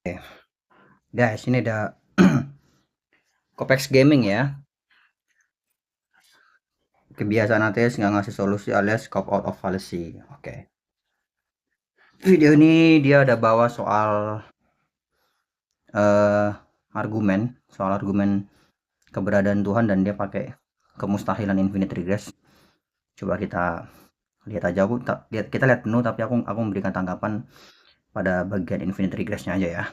Guys, ini ada Kopex Gaming ya. Kebiasaan ATS nggak ngasih solusi alias cop out of fallacy. Oke. Video ini dia ada bawa soal eh soal argumen keberadaan Tuhan dan dia pakai kemustahilan infinite regress. Coba kita lihat aja kita lihat penuh tapi aku memberikan tanggapan pada bagian infinite regressnya aja ya.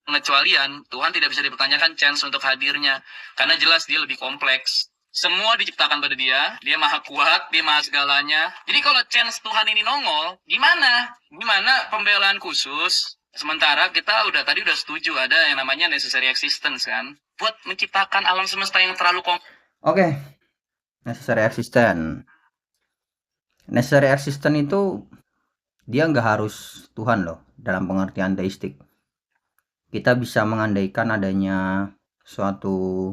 Pengecualian, Tuhan tidak bisa dipertanyakan chance untuk hadirnya. Karena jelas dia lebih kompleks. Semua diciptakan pada dia maha kuat, dia maha segalanya. Jadi kalau chance Tuhan ini nongol, gimana? Gimana pembelaan khusus? Sementara kita tadi udah setuju ada yang namanya necessary existence kan? Buat menciptakan alam semesta yang terlalu kompleks. Oke. Necessary existence. Necessary existence itu dia nggak harus Tuhan loh dalam pengertian teistik. Kita bisa mengandaikan adanya suatu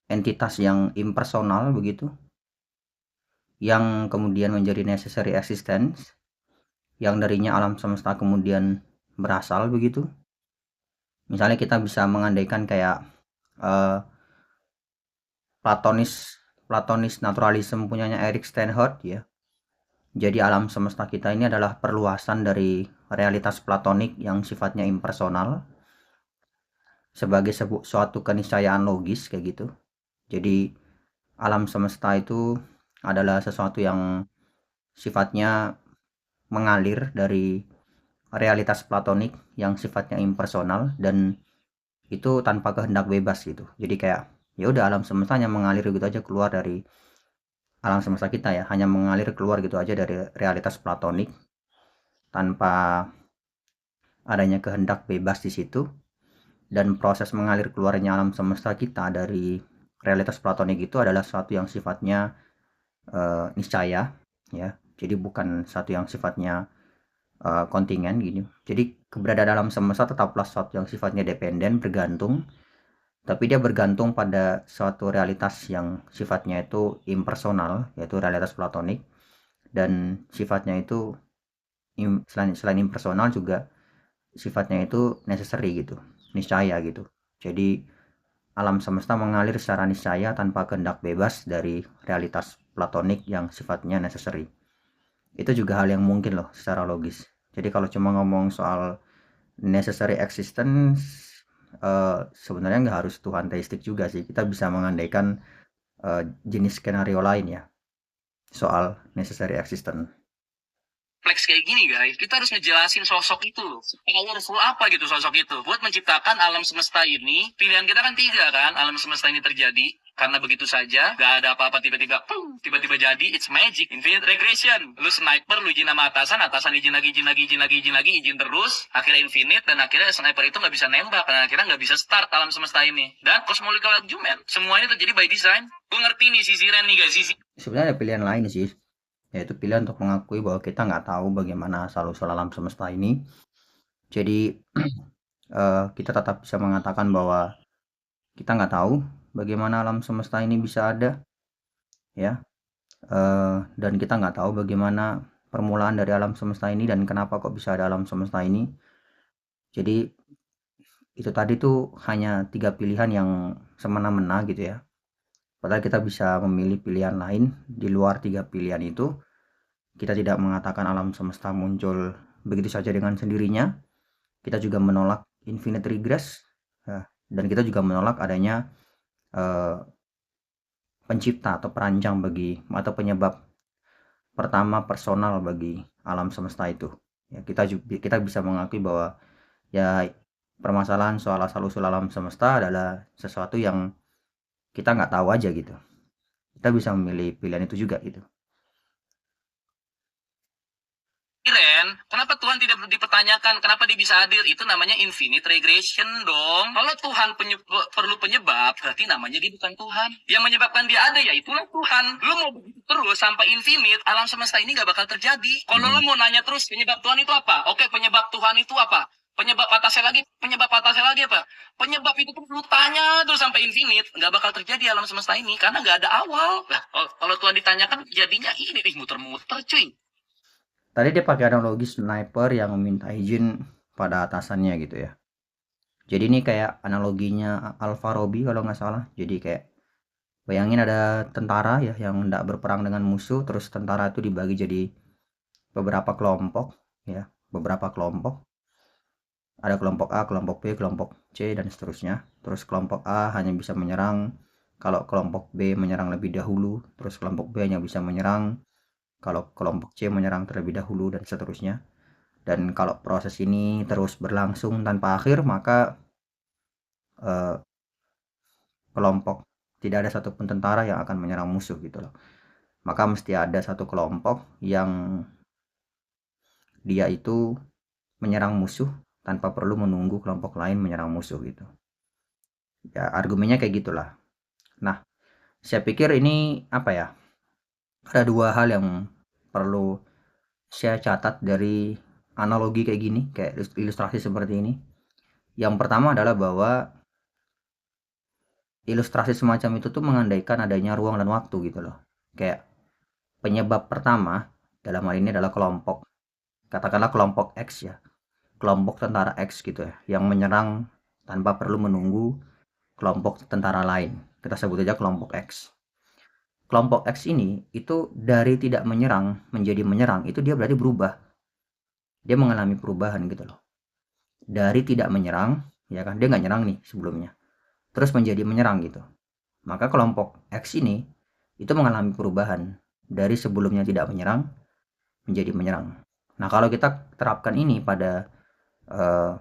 entitas yang impersonal begitu, yang kemudian menjadi necessary existence, yang darinya alam semesta kemudian berasal begitu. Misalnya kita bisa mengandaikan kayak uh, Platonis naturalism punyanya Eric Steinhardt ya. Jadi alam semesta kita ini adalah perluasan dari realitas platonik yang sifatnya impersonal sebagai suatu keniscayaan logis kayak gitu. Jadi alam semesta itu adalah sesuatu yang sifatnya mengalir dari realitas platonik yang sifatnya impersonal dan itu tanpa kehendak bebas gitu. Jadi kayak ya udah alam semesta hanya mengalir gitu aja keluar dari alam semesta kita ya, hanya mengalir keluar gitu aja dari realitas platonik tanpa adanya kehendak bebas di situ. Dan proses mengalir keluarnya alam semesta kita dari realitas platonik itu adalah sesuatu yang sifatnya niscaya ya. Jadi bukan satu yang sifatnya kontingen gini. Jadi keberadaan alam semesta tetaplah sesuatu yang sifatnya dependen, bergantung, tapi dia bergantung pada suatu realitas yang sifatnya itu impersonal, yaitu realitas platonik, dan sifatnya itu selain impersonal juga sifatnya itu necessary gitu, niscaya gitu. Jadi alam semesta mengalir secara niscaya tanpa kehendak bebas dari realitas platonik yang sifatnya necessary. Itu juga hal yang mungkin loh secara logis. Jadi kalau cuma ngomong soal necessary existence, sebenarnya nggak harus Tuhan teistik juga sih. Kita bisa mengandaikan jenis skenario lain ya soal necessary existence. Kompleks kayak gini guys, kita harus ngejelasin sosok itu loh. Powerful apa gitu sosok itu. Buat menciptakan alam semesta ini, pilihan kita kan tiga kan, alam semesta ini terjadi. Karena begitu saja, gak ada apa-apa tiba-tiba, tiba-tiba jadi, it's magic, infinite regression. Lu sniper, lu izin sama atasan, atasan izin lagi, izin lagi, izin lagi, izin lagi, izin terus, akhirnya infinite, dan akhirnya sniper itu gak bisa nembak, karena akhirnya gak bisa start alam semesta ini. Dan cosmological argument, semuanya terjadi by design. Gue ngerti nih sisi Ren nih guys, sisi. Sebenarnya ada pilihan lain sih, yaitu pilihan untuk mengakui bahwa kita nggak tahu bagaimana asal-usul alam semesta ini. Jadi kita tetap bisa mengatakan bahwa kita nggak tahu bagaimana alam semesta ini bisa ada, ya. Dan kita nggak tahu bagaimana permulaan dari alam semesta ini dan kenapa kok bisa ada alam semesta ini. Jadi itu tadi tuh hanya tiga pilihan yang semena-mena gitu ya. Padahal kita bisa memilih pilihan lain di luar tiga pilihan itu. Kita tidak mengatakan alam semesta muncul begitu saja dengan sendirinya. Kita juga menolak infinite regress, ya, dan kita juga menolak adanya pencipta atau perancang bagi atau penyebab pertama personal bagi alam semesta itu. Ya, kita bisa mengakui bahwa ya permasalahan soal asal usul alam semesta adalah sesuatu yang kita nggak tahu aja gitu. Kita bisa memilih pilihan itu juga gitu. Ren, kenapa Tuhan tidak dipertanyakan? Kenapa dia bisa hadir? Itu namanya infinite regression dong. Kalau Tuhan perlu penyebab, berarti namanya dia bukan Tuhan. Yang menyebabkan dia ada ya itulah Tuhan. Lu mau begitu terus sampai infinite, alam semesta ini gak bakal terjadi. Kalau lu mau nanya terus penyebab Tuhan itu apa? Oke, penyebab Tuhan itu apa? Penyebab atasnya lagi apa? Penyebab itu tuh lu tanya terus sampai infinite, nggak bakal terjadi alam semesta ini karena nggak ada awal. Nah, kalau Tuhan ditanyakan jadinya ini nih muter-muter cuy. Tadi dia pakai analogi sniper yang meminta izin pada atasannya gitu ya. Jadi ini kayak analoginya Alfarabi kalau nggak salah. Jadi kayak bayangin ada tentara ya yang hendak berperang dengan musuh, terus tentara itu dibagi jadi beberapa kelompok ya, beberapa kelompok. Ada kelompok A, kelompok B, kelompok C dan seterusnya. Terus kelompok A hanya bisa menyerang kalau kelompok B menyerang lebih dahulu, terus kelompok B hanya bisa menyerang kalau kelompok C menyerang terlebih dahulu dan seterusnya. Dan kalau proses ini terus berlangsung tanpa akhir, maka eh, kelompok tidak ada satupun tentara yang akan menyerang musuh gitu loh. Maka mesti ada satu kelompok yang dia itu menyerang musuh tanpa perlu menunggu kelompok lain menyerang musuh gitu. Ya argumennya kayak gitulah. Nah, saya pikir ini apa ya? Ada dua hal yang perlu saya catat dari analogi kayak gini, kayak ilustrasi seperti ini. Yang pertama adalah bahwa ilustrasi semacam itu tuh mengandaikan adanya ruang dan waktu gitu loh. Kayak penyebab pertama dalam hal ini adalah kelompok, katakanlah kelompok X ya, kelompok tentara X gitu ya, yang menyerang tanpa perlu menunggu kelompok tentara lain. Kita sebut aja kelompok X. Kelompok X ini itu dari tidak menyerang menjadi menyerang, itu dia berarti berubah. Dia mengalami perubahan gitu loh. Dari tidak menyerang, ya kan, dia nggak nyerang nih sebelumnya. Terus menjadi menyerang gitu. Maka kelompok X ini itu mengalami perubahan dari sebelumnya tidak menyerang menjadi menyerang. Nah, kalau kita terapkan ini pada uh,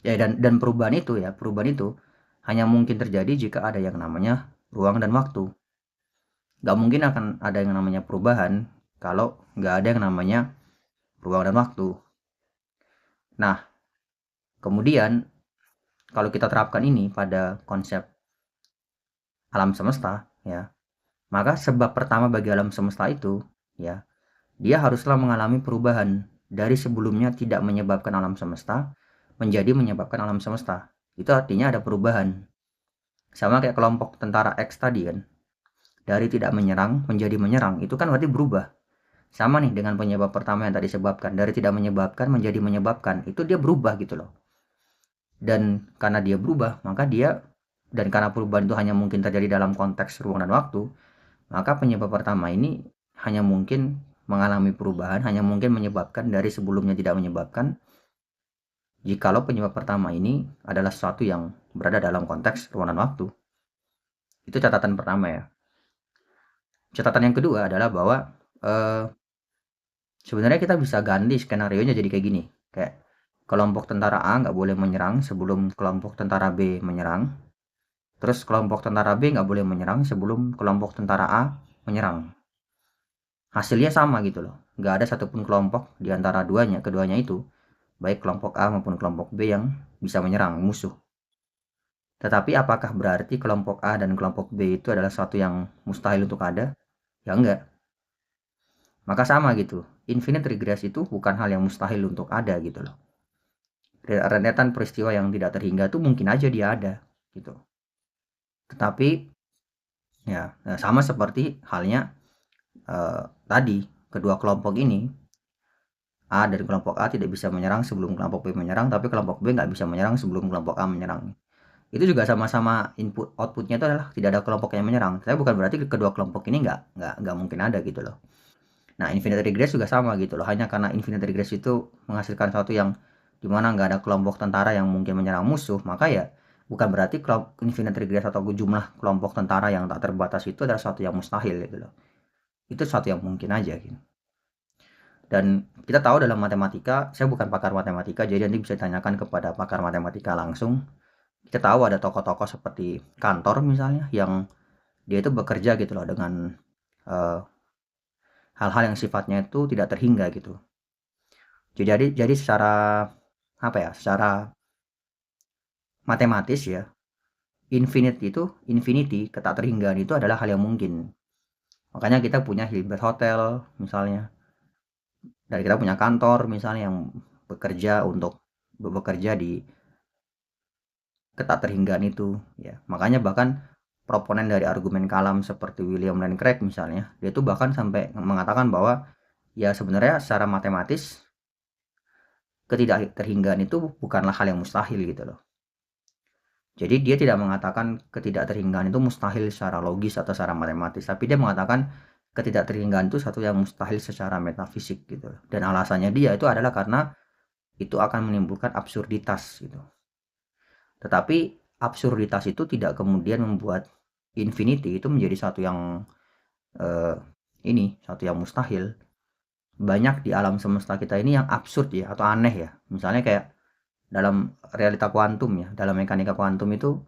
ya dan perubahan itu hanya mungkin terjadi jika ada yang namanya ruang dan waktu. Nggak mungkin akan ada yang namanya perubahan kalau nggak ada yang namanya ruang dan waktu. Nah, kemudian kalau kita terapkan ini pada konsep alam semesta, ya, maka sebab pertama bagi alam semesta itu, ya, dia haruslah mengalami perubahan dari sebelumnya tidak menyebabkan alam semesta menjadi menyebabkan alam semesta. Itu artinya ada perubahan. Sama kayak kelompok tentara X tadi kan, dari tidak menyerang menjadi menyerang, itu kan berarti berubah. Sama nih dengan penyebab pertama yang tadi sebabkan, dari tidak menyebabkan menjadi menyebabkan, itu dia berubah gitu loh. Dan karena dia berubah, maka dia, dan karena perubahan itu hanya mungkin terjadi dalam konteks ruang dan waktu, maka penyebab pertama ini hanya mungkin mengalami perubahan, hanya mungkin menyebabkan dari sebelumnya tidak menyebabkan, jikalau penyebab pertama ini adalah sesuatu yang berada dalam konteks ruang dan waktu. Itu catatan pertama ya. Catatan yang kedua adalah bahwa eh, sebenarnya kita bisa ganti skenario-nya jadi kayak gini. Kayak kelompok tentara A nggak boleh menyerang sebelum kelompok tentara B menyerang. Terus kelompok tentara B nggak boleh menyerang sebelum kelompok tentara A menyerang. Hasilnya sama gitu loh. Nggak ada satupun kelompok di antara keduanya itu, baik kelompok A maupun kelompok B yang bisa menyerang musuh. Tetapi apakah berarti kelompok A dan kelompok B itu adalah sesuatu yang mustahil untuk ada? Ya enggak. Maka sama gitu. Infinite regress itu bukan hal yang mustahil untuk ada gitu loh. Rentetan peristiwa yang tidak terhingga itu mungkin aja dia ada gitu. Tetapi ya sama seperti halnya tadi kedua kelompok ini, A dan kelompok A tidak bisa menyerang sebelum kelompok B menyerang, tapi kelompok B nggak bisa menyerang sebelum kelompok A menyerang. Itu juga sama-sama input outputnya itu adalah tidak ada kelompok yang menyerang. Tapi bukan berarti kedua kelompok ini nggak mungkin ada gitu loh. Nah, infinite regress juga sama gitu loh. Hanya karena infinite regress itu menghasilkan sesuatu yang dimana nggak ada kelompok tentara yang mungkin menyerang musuh, maka ya bukan berarti infinite regress atau jumlah kelompok tentara yang tak terbatas itu adalah sesuatu yang mustahil gitu loh. Itu sesuatu yang mungkin aja gitu. Dan kita tahu dalam matematika, saya bukan pakar matematika, jadi nanti bisa ditanyakan kepada pakar matematika langsung. Kita tahu ada tokoh-tokoh seperti Kantor misalnya, yang dia itu bekerja gitu loh dengan eh, hal-hal yang sifatnya itu tidak terhingga gitu. Jadi secara apa ya? Secara matematis ya, infinity ketak terhinggaan itu adalah hal yang mungkin. Makanya kita punya Hilbert Hotel misalnya, dan kita punya kantor misalnya yang bekerja di keterhinggaan itu ya. Makanya bahkan proponen dari argumen kalam seperti William Lane Craig misalnya, dia itu bahkan sampai mengatakan bahwa ya sebenarnya secara matematis ketidakterhinggaan itu bukanlah hal yang mustahil gitu loh. Jadi dia tidak mengatakan ketidakterhinggaan itu mustahil secara logis atau secara matematis, tapi dia mengatakan ketidakterhinggaan itu satu yang mustahil secara metafisik gitu loh. Dan alasannya dia itu adalah karena itu akan menimbulkan absurditas gitu. Tetapi absurditas itu tidak kemudian membuat infinity itu menjadi satu yang eh, satu yang mustahil. Banyak di alam semesta kita ini yang absurd ya atau aneh ya. Misalnya kayak dalam realita kuantum ya, dalam mekanika kuantum itu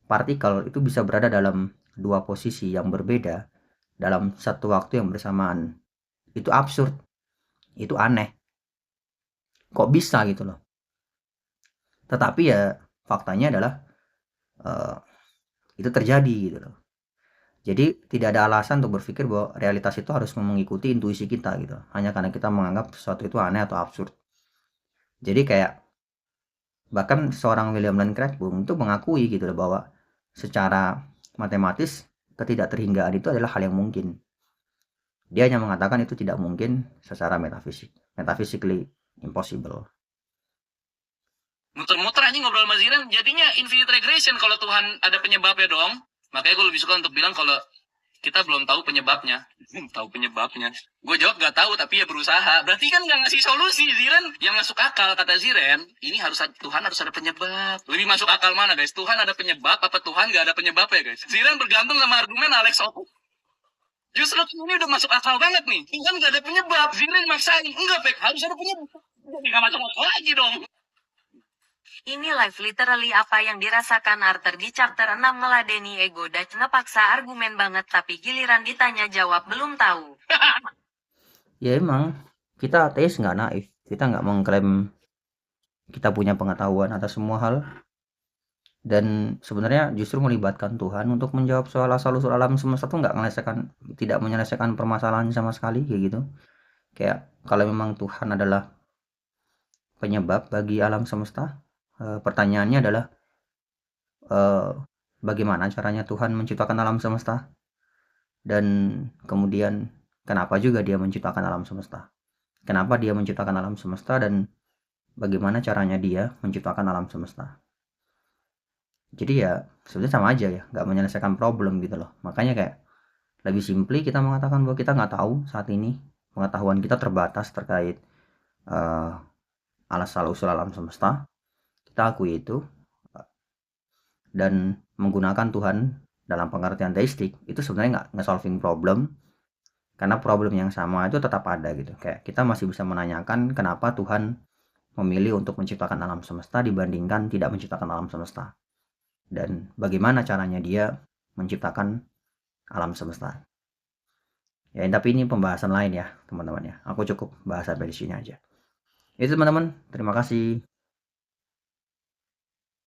partikel itu bisa berada dalam dua posisi yang berbeda dalam satu waktu yang bersamaan. Itu absurd, itu aneh. Kok bisa gitu loh. Tetapi ya faktanya adalah eh, itu terjadi gitu loh. Jadi tidak ada alasan untuk berpikir bahwa realitas itu harus mengikuti intuisi kita gitu. Hanya karena kita menganggap sesuatu itu aneh atau absurd. Jadi kayak bahkan seorang William Lane Craig itu mengakui gitu loh bahwa secara matematis ketidakterhinggaan itu adalah hal yang mungkin. Dia hanya mengatakan itu tidak mungkin secara metafisik. Metaphysically impossible. Muter-muter anjing ngobrol sama Ziren, jadinya infinite regression kalau Tuhan ada penyebabnya dong. Makanya gue lebih suka untuk bilang kalau kita belum tahu penyebabnya. Tahu penyebabnya. Gue jawab gak tahu tapi ya berusaha. Berarti kan gak ngasih solusi Ziren. Yang masuk akal kata Ziren, ini Tuhan harus ada penyebab. Lebih masuk akal mana guys? Tuhan ada penyebab apa Tuhan gak ada penyebabnya guys? Ziren bergantung sama argumen Alex Oku. Justru ini udah masuk akal banget nih. Tuhan gak ada penyebab. Ziren maksain. Enggak, Pek. Harus ada penyebab. Jadi gak masuk akal lagi dong. Ini live literally apa yang dirasakan Arthur di chapter 6 meladeni ego dan ngepaksa argumen banget tapi giliran ditanya jawab belum tahu. Ya emang kita ateis nggak naif. Kita nggak mengklaim kita punya pengetahuan atas semua hal. Dan sebenarnya justru melibatkan Tuhan untuk menjawab soal asal-usul alam semesta tuh tidak menyelesaikan permasalahan sama sekali kayak gitu. Kayak kalau memang Tuhan adalah penyebab bagi alam semesta, pertanyaannya adalah bagaimana caranya Tuhan menciptakan alam semesta? Dan kemudian kenapa juga dia menciptakan alam semesta? Kenapa dia menciptakan alam semesta dan bagaimana caranya dia menciptakan alam semesta? Jadi ya sebenarnya sama aja ya, nggak menyelesaikan problem gitu loh. Makanya kayak lebih simply kita mengatakan bahwa kita nggak tahu saat ini, pengetahuan kita terbatas terkait asal-usul alam semesta. Kita akui itu, dan menggunakan Tuhan dalam pengertian teistik itu sebenarnya nggak solving problem, karena problem yang sama itu tetap ada gitu. Kayak kita masih bisa menanyakan kenapa Tuhan memilih untuk menciptakan alam semesta dibandingkan tidak menciptakan alam semesta, dan bagaimana caranya dia menciptakan alam semesta. Ya tapi ini pembahasan lain ya teman-teman ya, aku cukup bahas sampai di sini aja. Itu teman-teman, terima kasih.